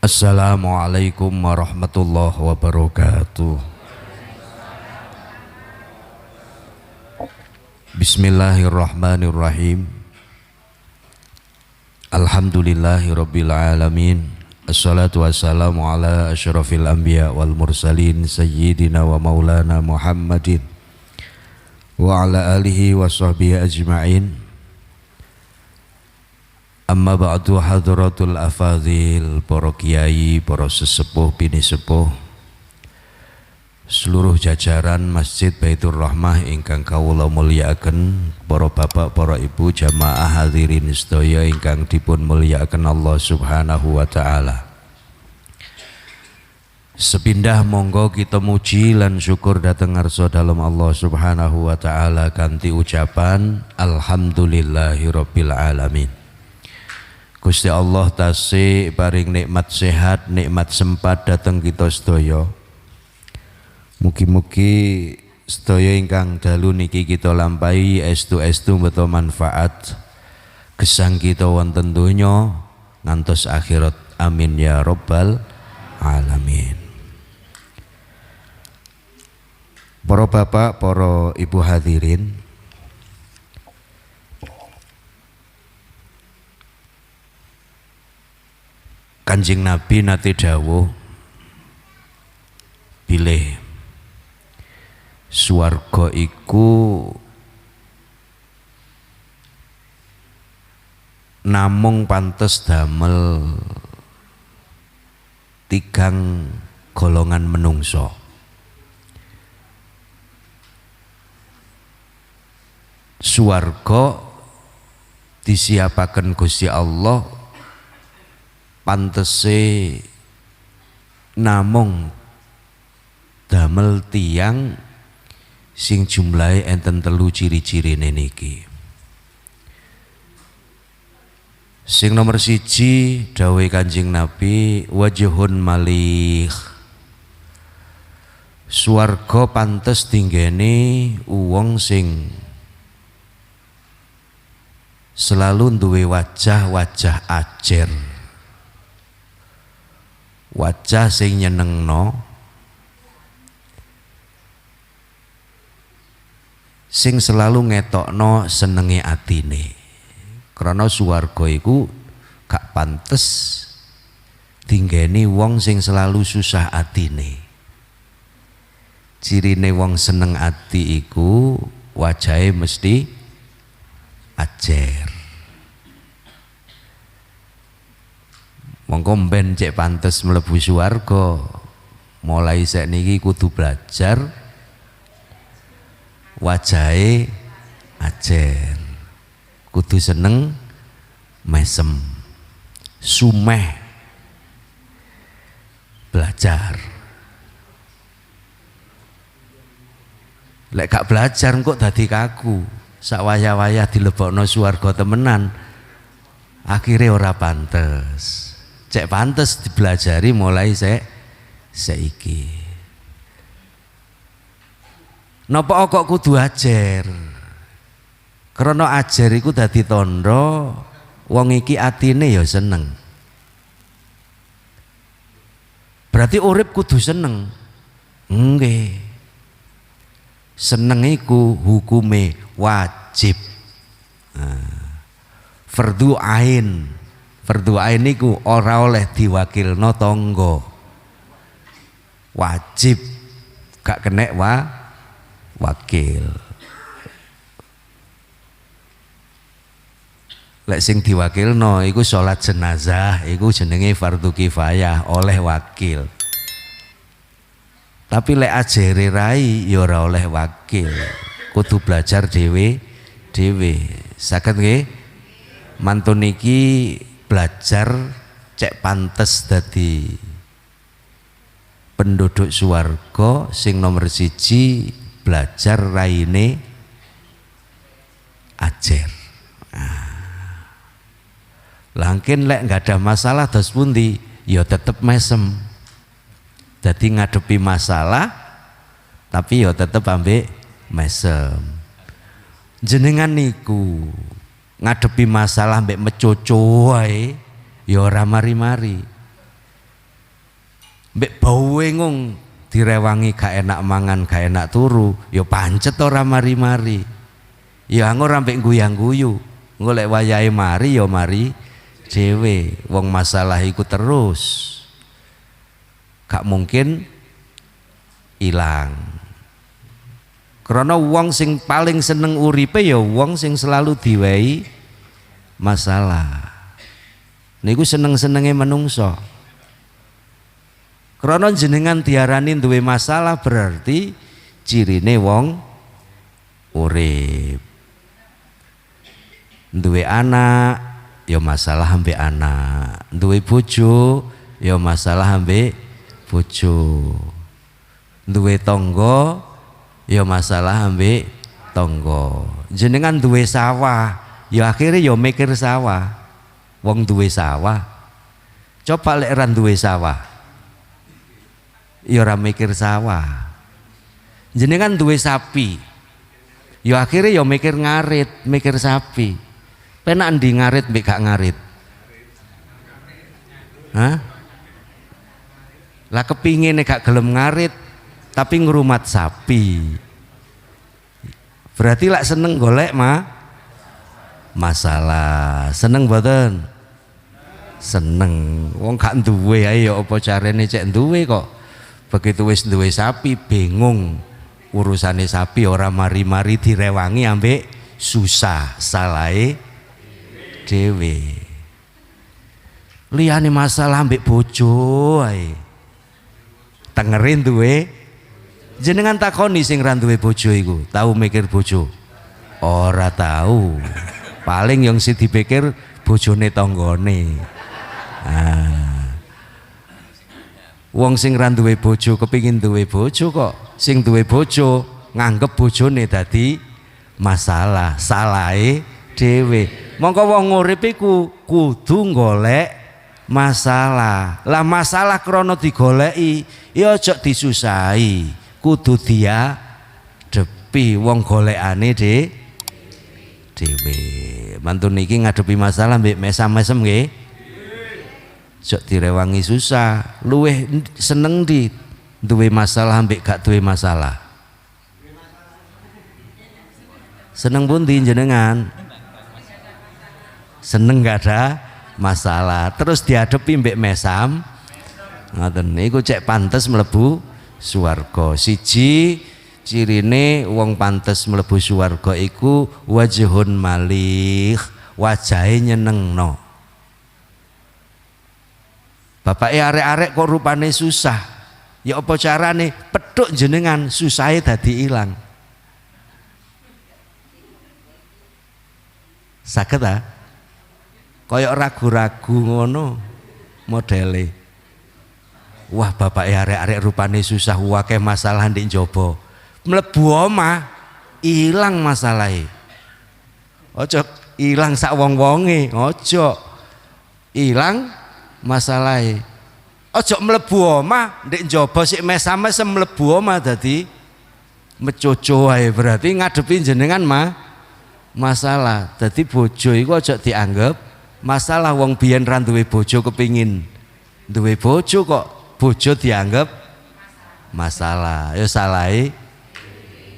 Assalamualaikum warahmatullahi wabarakatuh. Bismillahirrahmanirrahim. Alhamdulillahirabbil alamin. Assalatu wassalamu ala asyrafil anbiya wal mursalin sayyidina wa maulana Muhammadin wa ala alihi wa sahbihi ajma'in. Amma ba'du, hadratul afadhil, para kiai, para sesepuh, bini sepuh, seluruh jajaran Masjid Baitur Rahmah ingkang kawula mulyakaken, para bapak, para ibu, jamaah hadirin sedaya ingkang dipun mulyakaken Allah Subhanahu wa taala. Sepindah monggo kita muji lan syukur dhateng ngarsa dalem Allah Subhanahu wa taala kanthi ucapan alhamdulillahirabbil alamin. Gusti Allah tasih paring nikmat sehat, nikmat sempat dateng kita sedaya. Mugi-mugi sedaya ingkang dalu niki kita lampahi estu-estu beto manfaat gesang kita wonten donya ngantos akhirat. Amin ya rabbal alamin. Para bapak, para ibu hadirin, Kanjeng Nabi nate dawuh bilih swarga iku namung pantes damel tigang golongan menungso. Swarga disiapaken Gusti Allah pantese namung damel tiyang sing jumlahe enten telu ciri-cirine niki. Sing nomor siji dawuh Kanjeng Nabi wajhun malih. Swarga pantes tinggene wong sing selalu duwe wajah-wajah ajer, wajah sing nyenengno, sing selalu ngetokno senenge atine. Krana swarga iku gak pantes tinggeni wong sing selalu susah atine. Cirine wong seneng ati iku wajahe mesti ajer. Mongko mben cek pantes mlebu swarga, mulai sakniki kudu belajar wajahe ajer, kudu seneng mesem, sumeh belajar. Lek gak belajar kok dadi kaku, sak wayah-wayah dilebokno swarga temenan, akhirnya ora pantes. Cek pantes dipelajari mulai saiki. Napa kok kudu ajer? Krana ajer iku dadi tandha wong iki atine ya seneng. Berarti urip kudu seneng. Nggih. Seneng iku hukume wajib. Fardhu ain. Fardhu ain niku ora oleh diwakilno tangga. Wajib, gak kenek wakil. Lek sing diwakilno iku salat jenazah, iku jenenge fardhu kifayah, oleh wakil. Tapi lek ajere rai ya ora oleh wakil. Kudu belajar dhewe. Saged nggih? Mantun niki belajar cek pantes dadi penduduk swarga. Sing nomor siji belajar raine ajer. Langkin lek nggak ada masalah dos pundi ya tetep mesem. Jadi ngadepi masalah tapi ya tetep ambek mesem. Jenengan niku ngadepi masalah mbek mecoco wae ya ora mari-mari. mbek bawe ngung direwangi gak enak mangan gak enak turu ya pancet ora mari-mari ya anggo ambek guyang-guyu golek wayahe mari ya mari dhewe wong masalah iku terus gak mungkin ilang. Karena wong sing paling seneng uripe ya wong sing selalu diwehi masalah. Niku seneng-senenge menungso. Karena jenengan diarani duwe masalah berarti cirine wong urip. Duwe anak ya masalah ambek anak, duwe bojo ya masalah ambek bojo, duwe tangga ya masalah ambek tangga. Jenengan duwe sawah ya akhirnya ya mikir sawah. Wong duwe sawah coba lek ran duwe sawah ya ora mikir sawah. Jenengan duwe sapi ya akhirnya ya mikir ngarit, mikir sapi. Penak ndi ngarit mbek gak ngarit? Hah? Lah kepingine gak gelem ngarit tapi ngrumat sapi. Berarti lak seneng golek masalah. Seneng mboten? Seneng. Wong gak duwe ae ya apa carane cek duwe kok. Begitu wis duwe sapi bingung. Urusane sapi ora mari-mari direwangi ambek susah, salahe dhewe. Liyane masalah ambek bojo ae. Tengerin duwe. Jenengan takoni sing ra duwe bojo iku, tahu mikir bojo? Ora tahu. Paling yang si dipikir bojone tanggane. Wong sing ra duwe bojo kepingin duwe bojo kok. Sing duwe bojo nganggep bojone dadi masalah, salahe dhewe. Mongko wong urip iku kudu golek masalah. Lah masalah krana digoleki ya aja disusahi, kudu dia depi wong golekane dhewe. Mantun niki ngadepi masalah mbek mesam-mesem nggih. Aja direwangi susah. Luweh seneng di duwe masalah mbek gak duwe masalah. Seneng pundi jenengan? Seneng gak ada masalah terus dihadapi mbek mesam ngoten niku cek pantes mlebu swarga. Siji cirine wong pantes mlebu swarga iku wajhun malih, wajahe nyenengno. Bapake arek-arek kok rupane susah ya apa carane? Pedhuk jenengan susahe dadi ilang. Saged ta? Kayak ragu-ragu ngono modele. Wah bapake arek-arek rupane susah, akeh masalah ndek njaba. Mlebu omah ilang masalahe. Aja ilang sak wong-wonge, aja. Ilang masalahe. Aja mlebu omah ndek njaba sik mesam-mesem mlebu omah dadi mecoco ae. Berarti ngadepi jenengan masalah. Dadi bojo iku aja dianggep masalah. Wong biyen ra duwe bojo kepingin duwe bojo kok bojo dianggap masalah ya salahe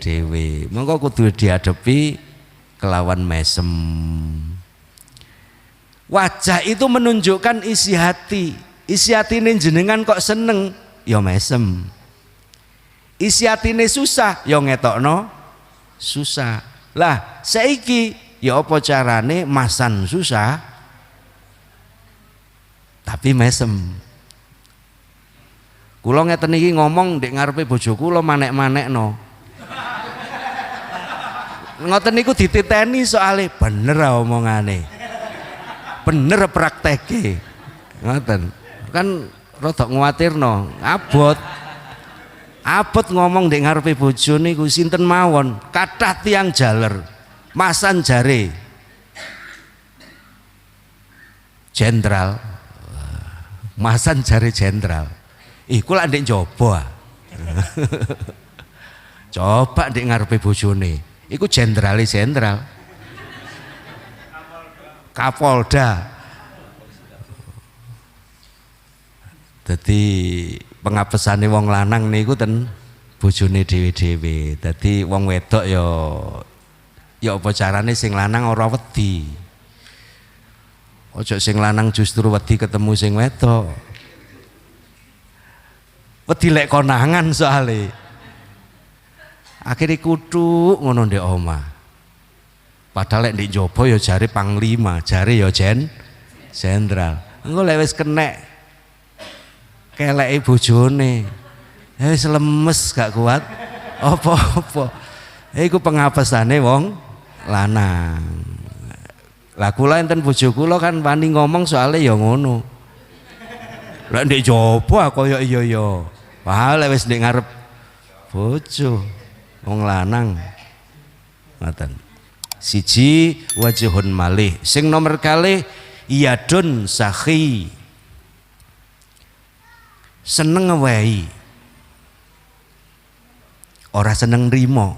dhewe. Monggo kudu dihadapi kelawan mesem. Wajah itu menunjukkan isi hati. Isi hatine jenengan kok seneng ya mesem. Isi hatine susah ya ngetokno susah. Lah saiki ya apa carane masan susah tapi mesem. Kula ngeten iki ngomong ndek ngarepe bojo kula manek-manekno. Ngoten niku dititeni soalé bener omongane. Bener prakteke. Ngoten. Kan rada nguwatirno, abot. Abot ngomong ndek ngarepe bojo niku sinten mawon, kathah tiyang jaler. Masan jare jenderal. Masan jare jenderal. Iku lak ndek njaba. Coba ndek ngarepe bojone. Iku jenderale jenderal. Kapolda. Dadi pengapesane wong lanang niku ten bojone dhewe-dhewe. Dadi wong wedok ya apa carane sing lanang ora wedi. Ojo sing lanang justru wedi ketemu sing wedok. Wedi lek konangan soalé. Akhire kutuk ngono ndek omah. Padahal lek ndek njaba ya jare panglima, jare ya jenderal. Engko lek wis kenek keleke bojone. Wis lemes gak kuat. Apa-apa. Iku pengapesane wong lanang. Lah kula enten bojo kula kan wani ngomong soalnya ya ngono. Lah ndek njaba kaya iya. Wah lek wis ndek ngarep bojo wong lanang. Ngoten. Siji wajhun malih. Sing nomor kalih yadun sakhi. Seneng ngewehi. Ora seneng nrimo.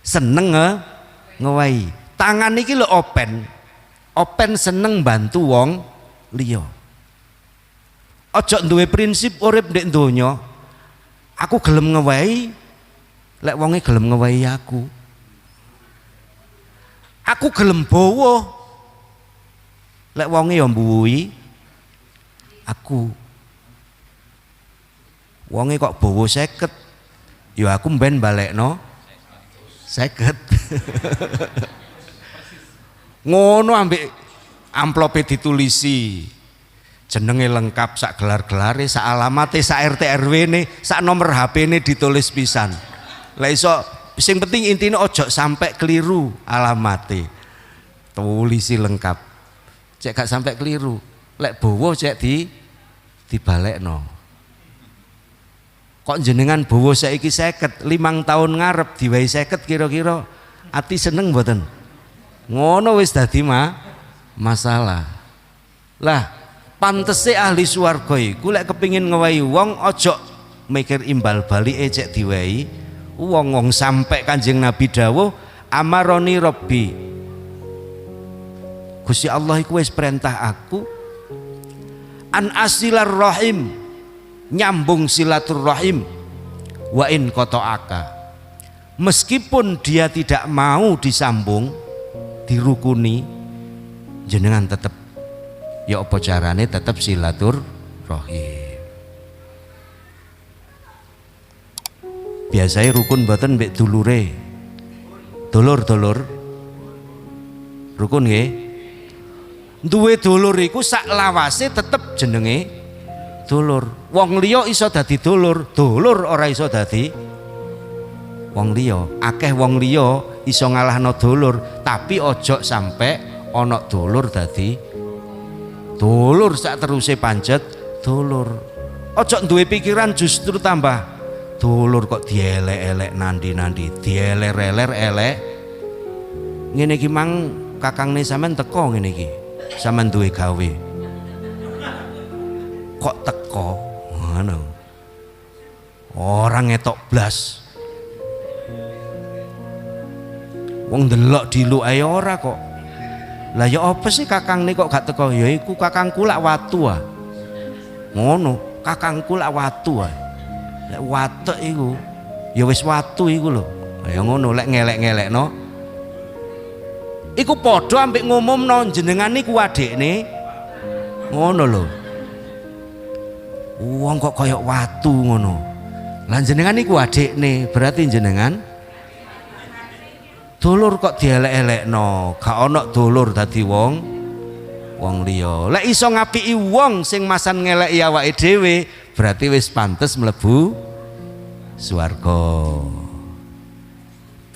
Seneng ngewehi. Tangan iki lho open seneng bantu wong liya. Aja duwe prinsip urip ndek donya. Aku gelem ngewehi lek wonge gelem ngewehi aku. Aku gelem bawa lek wonge ya mbuwi aku. Wonge kok bawa 50 ya aku mben balekno 50. Ngono ambek amplope ditulisi jenenge lengkap, sak gelar-gelare, sak alamate, sak RT RW ne, sak nomor HP ne ditulis pisan. Lah iso sing penting intine ojo sampai keliru alamate. Tulisi lengkap. Cek gak sampai keliru. Lek bowo cek dibalekno. Kok jenengan bowo saiki 50, 5 tahun ngarep diwehi 50 kira-kira ati seneng mboten? Ngono wis dadi masalah. Lah pantese ahli swarga iku lek kepengin ngewehi wong ojo mikir imbal balike cek diwehi wong sampai Kanjeng Nabi dawuh amaroni Rabbi. Gusti Allah iku wis perintah aku an asilar rahim, nyambung silaturrahim, wa in qata'aka. Meskipun dia tidak mau disambung, dirukuni, jenengan tetap ya apa carane tetap silaturrahim. Biasanya rukun mboten mbek dulure. Dulur-dulur rukun nggih. Duwe dulur iku sak lawase tetep jenenge dulur. Wong liya iso dadi dulur, dulur ora iso dadi wong liya. Akeh wong liya iso ngalahno dulur, tapi ojo sampe ana dulur dadi dulur sak teruse pancet dulur. Ojo duwe pikiran justru tambah dulur kok dielek-elek nandi-nandi, dieler-eler elek. Ngene iki mang kakangne sampean teko ngene iki. Sampean duwe gawe. Kok teko? Ngono. Orang ngetok blas. Wong ndelok diluk ae ora kok. Lah ya apa sih kakangne kok gak teko? Ya iku kakangku lak watu ah. Ngono, kakangku lak watu ah. Lek watek iku ya wis watu iku lho. Ya ngono lek ngelek-ngelekno. Iku padha ambek ngumumno jenengan niku adikne. Ngono lho. Wong kok kaya watu ngono. Lah jenengan niku adikne, berarti jenengan dulur kok dielek-elekno. Gak ana dulur dadi wong liya. Lek iso ngapiki wong sing masan ngeleki awake dhewe, berarti wis pantes mlebu swarga.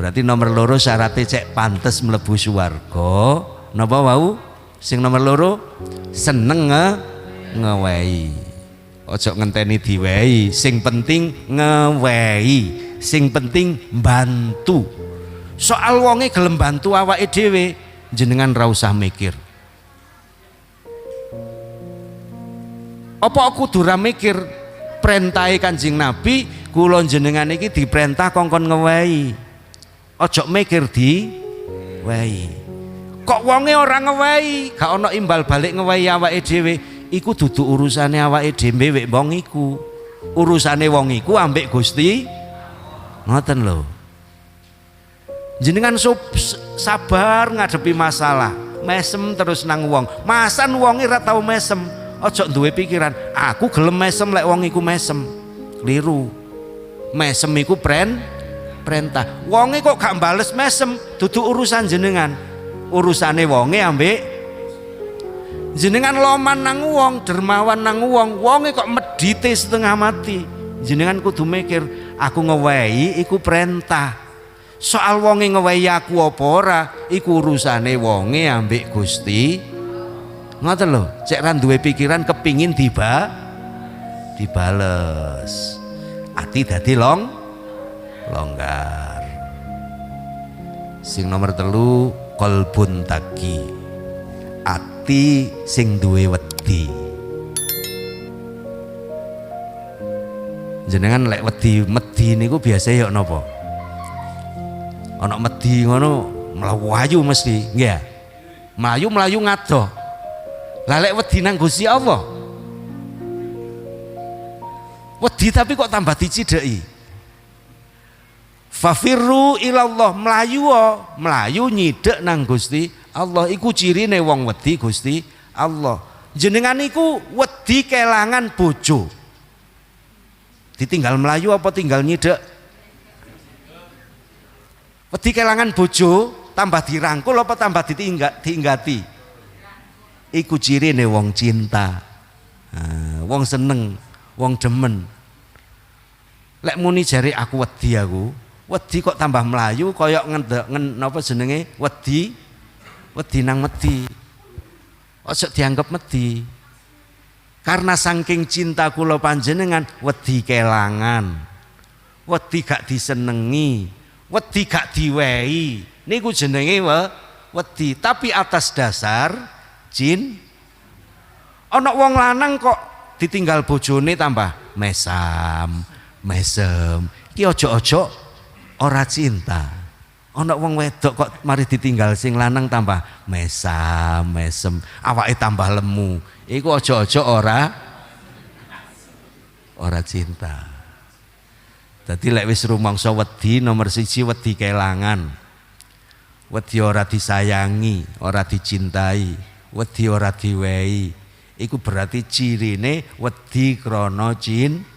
Berarti nomor loro syaratnya cek pantes mlebu swarga. Napa wau? Sing nomor loro seneng ngewehi. Ojo ngenteni diwehi, sing penting ngewehi, sing penting bantu. Soal wonge gelem bantu awake dhewe, jenengan ra usah mikir. Apa aku kudu ra mikir perintahe Kanjeng Nabi, kula jenengan iki diperintah kongkon ngewehi. Ojo mikir diwehi. Kok wonge ora ngewehi, gak ana imbal balik ngewehi awake dhewe, iku dudu urusane awake dhewe wek wong iku. urusane wong iku ambek Gusti ngoten lho. Jenengan sabar ngadepi masalah, mesem terus nang wong. Masan wonge ora tau mesem. Ojo duwe pikiran, aku gelem mesem lek wong iku mesem. Keliru. Mesem iku perintah. Wonge kok gak bales mesem, dudu urusan jenengan. Urusane wonge ambek jenengan. Loman nang wong, dermawan nang wong, wonge kok medite setengah mati. Jenengan kudu mikir, aku ngewehi iku perintah. Soal wonge ngewehi aku apa ora, iku urusane wonge ambek Gusti. Ngoten lho, cek ra duwe pikiran kepingin dibales. Ati dadi longgar. Sing nomor 3, qalbun taqi. Ati sing duwe wedi. Jenengan lek wedi niku biasa ya napa? Ana wedi ngono mlayu mesti, nggih. Mlayu ngadoh. Lah lek wedi nang Gusti Allah. Wedi tapi kok tambah dicideki. Fafirru ilallah, mlayu nyidek nang Gusti Allah. Iku cirine wong wedi Gusti Allah. Jenengan iku wedi kelangan bojo. Ditinggal melayu apa tinggal nyidek? Wedi kelangan bojo tambah dirangkul apa tambah diinggati? Iku cirine wong cinta. Wong seneng, wong demen. Lek muni jare aku wedi kok tambah melayu kaya napa jenenge wedi nang medi. Ojo dianggap medi. Karena saking cinta kula panjenengan wedi kelangan. Wedi gak disenengi, wedi gak diwehi. Niku jenenge wedi, tapi atas dasar ana wong lanang kok ditinggal bojone tambah mesem. Ki ojo-ojo ora cinta. Ana wong wedok kok mari ditinggal sing lanang tambah mesem, awake tambah lemu. Iku ojo-ojo ora cinta. Dadi lek wis rumangsa wedi, nomor 1 wedi kelangan. Wedi ora disayangi, ora dicintai, wedi ora diwehi. Iku berarti cirine wedi krana cinta.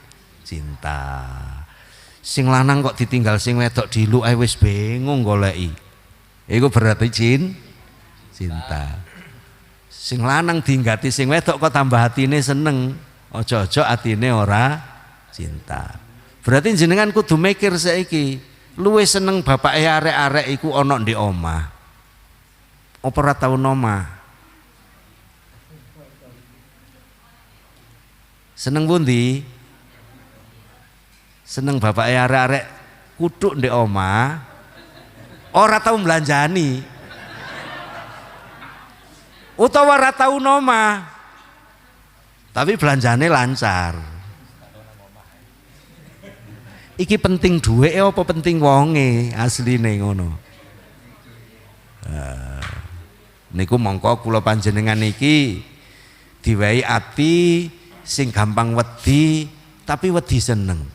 Sing lanang kok ditinggal sing wedok diluk ae wis bingung goleki. Iku berarti cinta. Sing lanang dinggati sing wedok kok tambah atine seneng. Ojo-ojo atine ora cinta. Berarti jenengan kudu mikir saiki, luwih seneng bapake arek-arek iku ana ndek omah. Apa ora tau omah? Seneng pundi? Seneng bapake arek-arek kutuk ndek omah, ora tau mbelanjani. Utawa ora tau omah, tapi belanjane lancar. Iki penting duweke apa penting wonge asline ngono. Niku mongko kula panjenengan iki diwehi ati sing gampang wedi tapi wedi seneng.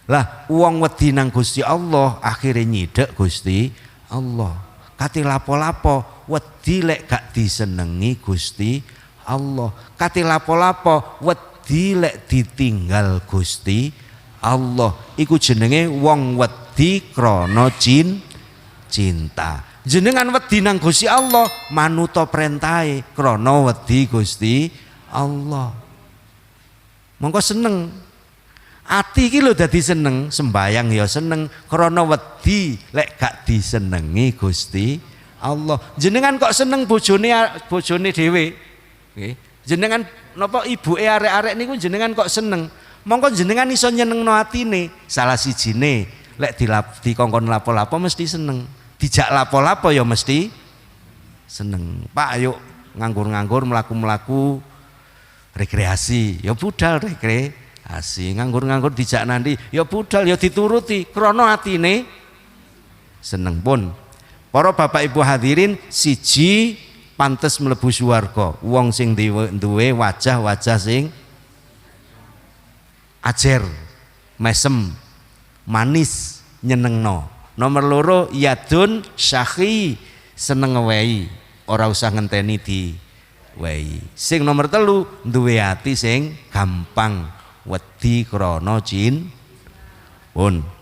Lah wong wedi nang Gusti Allah akhire nyidek Gusti Allah. Kate lapo-lapo wedi lek gak disenengi Gusti Allah. Kate lapo-lapo wedi lek ditinggal Gusti Allah. Iku jenenge wong wedi krana cinta. Jenengan wedi nang Gusti Allah manuta perintahe krana wedi Gusti Allah. Mongko seneng. Ati iki lho dadi seneng, sembayang ya seneng krana wedi lek gak disenengi Gusti Allah. Jenengan kok seneng bojone dhewe. Nggih. Jenengan napa ibuke arek-arek niku jenengan kok seneng. Mongko jenengan iso nyenengno atine. Salah sijine lek dikongkon lapo-lapo mesti seneng. Dijak lapo-lapo ya mesti seneng. Pak ayo nganggur-nganggur mlaku-mlaku rekreasi, ya budal rekreasi. Nganggur-nganggur dijak nanti, ya budal ya dituruti krana atine seneng pun. Para bapak ibu hadirin, siji pantes mlebu swarga wong sing duwe wajah-wajah sing ajer, mesem, manis, nyenengno. Nomor loro yadun syakhi, seneng ngewehi, ora usah ngenteni diwehi. Sing nomor telu duwe ati sing gampang wedi krana pun